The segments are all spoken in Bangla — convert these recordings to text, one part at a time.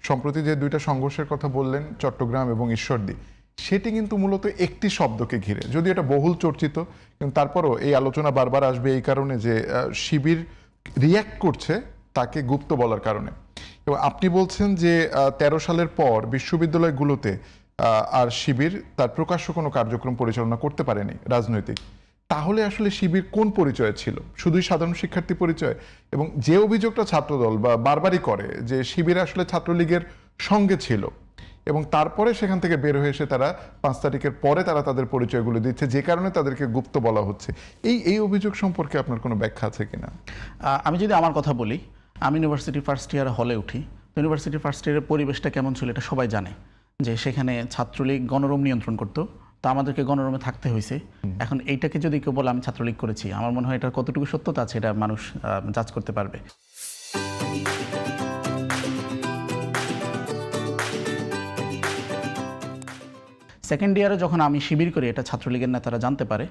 সম্প্রতি যে দুইটা সংঘর্ষের কথা বললেন চট্টগ্রাম এবং ঈশ্বরদী, সেটি কিন্তু মূলত একটি শব্দকে ঘিরে, যদিও এটা বহুল চর্চিত, কিন্তু তারপরও এই আলোচনা বারবার আসবে এই কারণে যে শিবির রিয়্যাক্ট করছে তাকে গুপ্ত বলার কারণে। এবং আপনি বলছেন যে 13 সালের পর বিশ্ববিদ্যালয়গুলোতে আর শিবির তার প্রকাশ্য কোনো কার্যক্রম পরিচালনা করতে পারেনি রাজনৈতিক। তাহলে আসলে শিবির কোন পরিচয় ছিল? শুধুই সাধারণ শিক্ষার্থী পরিচয়? এবং যে অভিযোগটা ছাত্রদল বা বারবারই করে যে শিবির আসলে ছাত্রলীগের সঙ্গে ছিল এবং তারপরে সেখান থেকে বের হয়ে এসে তারা 5 তারিখের পরে তারা তাদের পরিচয়গুলো দিচ্ছে, যে কারণে তাদেরকে গুপ্ত বলা হচ্ছে, এই অভিযোগ সম্পর্কে আপনার কোনো ব্যাখ্যা আছে কিনা? আমি যদি আমার কথা বলি, আমি ইউনিভার্সিটি ফার্স্ট ইয়ারে হলে উঠি। তো ইউনিভার্সিটি ফার্স্ট ইয়ারের পরিবেশটা কেমন ছিল এটা সবাই জানে, যে সেখানে ছাত্রলীগ গণরুম নিয়ন্ত্রণ করতো, তো আমাদেরকে গণরুমে থাকতে হয়েছে। এখন এইটাকে যদি কেউ বলে আমি ছাত্রলীগ করেছি, আমার মনে হয় এটার কতটুকু সত্যতা আছে এটা মানুষ জাজ করতে পারবে। সেকেন্ড ইয়ারে যখন আমি শিবির করি এটা ছাত্রলীগের নেতারা জানতে পারে,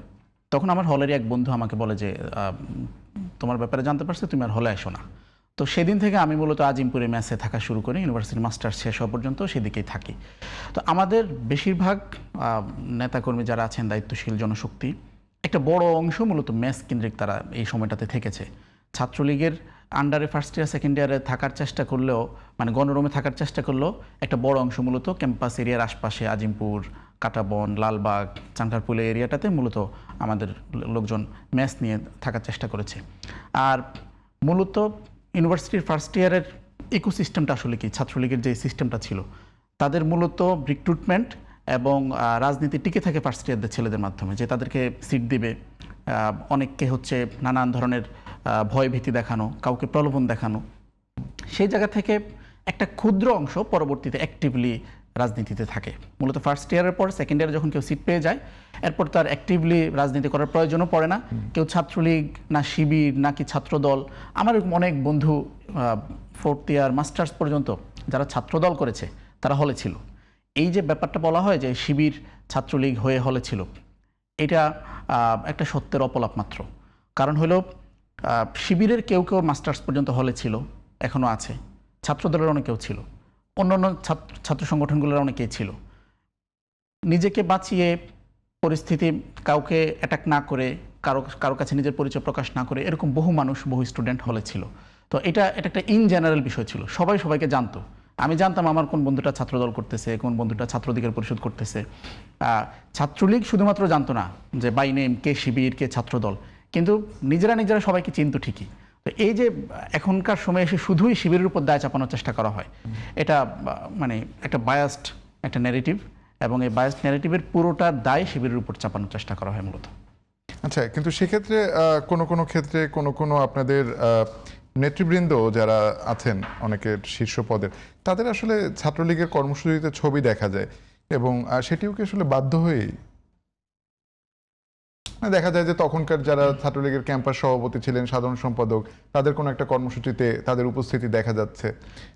তখন আমার হলেরই এক বন্ধু আমাকে বলে যে তোমার ব্যাপারে জানতে পারছে, তুমি আর হলে আসো না। তো সেদিন থেকে আমি মূলত আজিমপুরে মেসে থাকা শুরু করি, ইউনিভার্সিটি মাস্টার্স শেষ হওয়া পর্যন্ত সেদিকেই থাকি। তো আমাদের বেশিরভাগ নেতাকর্মী যারা আছেন, দায়িত্বশীল জনশক্তি, একটা বড় অংশ মূলত মেস কেন্দ্রিক তারা এই সময়টাতে থেকেছে। ছাত্রলীগের আন্ডারে ফার্স্ট ইয়ার সেকেন্ড ইয়ারে থাকার চেষ্টা করলেও, মানে গণরুমে থাকার চেষ্টা করলেও একটা বড় অংশ মূলত ক্যাম্পাস এরিয়ার আশপাশে আজিমপুর, কাটাবন, লালবাগ, চাঙ্কারপুল এরিয়াটাতে মূলত আমাদের লোকজন মেস নিয়ে থাকার চেষ্টা করেছে। আর মূলত ইউনিভার্সিটির ফার্স্ট ইয়ারের ইকোসিস্টেমটা আসলে কি, ছাত্রলীগের যে সিস্টেমটা ছিল, তাদের মূলত রিক্রুটমেন্ট এবং রাজনীতি টিকে থাকে ফার্স্ট ইয়ারদের ছেলেদের মাধ্যমে, যে তাদেরকে সিট দিবে, অনেককে হচ্ছে নানান ধরনের ভয় ভীতি দেখানো, কাউকে প্রলোভন দেখানো। সেই জায়গা থেকে একটা ক্ষুদ্র অংশ পরবর্তীতে অ্যাক্টিভলি রাজনীতিতে থাকে। মূলত ফার্স্ট ইয়ারের পর সেকেন্ড ইয়ারে যখন কেউ সিট পেয়ে যায়, এরপর তার অ্যাক্টিভলি রাজনীতি করার প্রয়োজনও পড়ে না। কেউ ছাত্রলীগ না শিবির নাকি ছাত্রদল, আমার অনেক বন্ধু ফোর্থ ইয়ার মাস্টার্স পর্যন্ত যারা ছাত্রদল করেছে তারা হলে ছিল। এই যে ব্যাপারটা বলা হয় যে শিবির ছাত্রলীগ হয়ে হলে ছিল, এটা একটা সত্যের অপলাপ মাত্র। কারণ হলো শিবিরের কেউ কেউ মাস্টার্স পর্যন্ত হলে ছিল, এখনও আছে। ছাত্রদলের অনেকেও ছিল, অন্যান্য ছাত্র সংগঠনগুলোর অনেকেই ছিল। নিজেকে বাঁচিয়ে পরিস্থিতি, কাউকে অ্যাটাক না করে, কারো কাছে নিজের পরিচয় প্রকাশ না করে, এরকম বহু মানুষ, বহু স্টুডেন্ট হলে ছিল। তো এটা একটা ইন জেনারেল বিষয় ছিল, সবাই সবাইকে জানতো। আমি জানতাম আমার কোন বন্ধুটা ছাত্রদল করতেছে, কোন বন্ধুটা ছাত্রাধিকার পরিষদ করতেছে। ছাত্রলীগ শুধুমাত্র জানতো না যে বাই নেম কে শিবির কে ছাত্রদল, কিন্তু নিজেরা সবাইকে চিনতো ঠিকই। তো এই যে এখনকার সময়ে এসে শুধুই শিবিরের উপর দায় চাপানোর চেষ্টা করা হয়, এটা মানে একটা বায়াসড একটা ন্যারেটিভ, এবং এই বায়াসড ন্যারেটিভের পুরোটা দায় শিবিরের উপর চাপানোর চেষ্টা করা হয় মূলত। আচ্ছা, কিন্তু সেক্ষেত্রে কোনো ক্ষেত্রে কোনো আপনাদের নেতৃবৃন্দ যারা আছেন অনেকের শীর্ষ পদের, তাদের আসলে ছাত্রলীগের কর্মসূচিতে ছবি দেখা যায়, এবং সেটিও কি আসলে বাধ্য হয়েই দেখা যায় যে তখনকার যারা ছাত্রলীগের ক্যাম্পাস সভাপতি ছিলেন, সাধারণ সম্পাদক, তাদের কোনো একটা কর্মসূচিতে তাদের উপস্থিতি দেখা যাচ্ছে?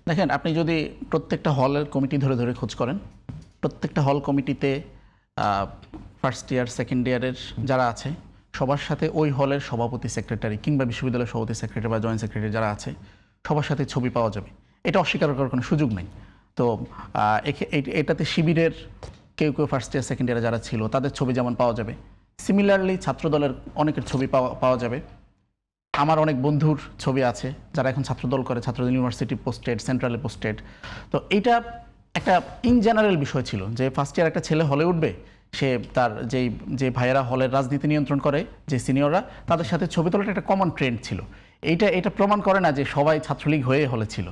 দেখেন, আপনি যদি প্রত্যেকটা হলের কমিটি ধরে খোঁজ করেন, প্রত্যেকটা হল কমিটিতে ফার্স্ট ইয়ার সেকেন্ড ইয়ারের যারা আছে সবার সাথে ওই হলের সভাপতি সেক্রেটারি কিংবা বিশ্ববিদ্যালয়ের সভাপতি সেক্রেটারি বা জয়েন্ট সেক্রেটারি যারা আছে সবার সাথে ছবি পাওয়া যাবে, এটা অস্বীকার করার কোনো সুযোগ নেই। তো এটাতে শিবিরের কেউ ফার্স্ট ইয়ার সেকেন্ড ইয়ারে যারা ছিল তাদের ছবি যেমন পাওয়া যাবে, সিমিলারলি ছাত্রদলের অনেকের ছবি পাওয়া যাবে। আমার অনেক বন্ধুর ছবি আছে যারা এখন ছাত্রদল করে, ছাত্রদল ইউনিভার্সিটি পোস্টেড, সেন্ট্রালে পোস্টেড। তো এইটা একটা ইন জেনারেল বিষয় ছিল যে ফার্স্ট ইয়ার একটা ছেলে হলে উঠবে, সে তার যে ভাইয়েরা হলের রাজনীতি নিয়ন্ত্রণ করে, যে সিনিয়ররা, তাদের সাথে ছবি তোলাটা একটা কমন ট্রেন্ড ছিল। এটা প্রমাণ করে না যে সবাই ছাত্রলীগ হয়ে হলে ছিল।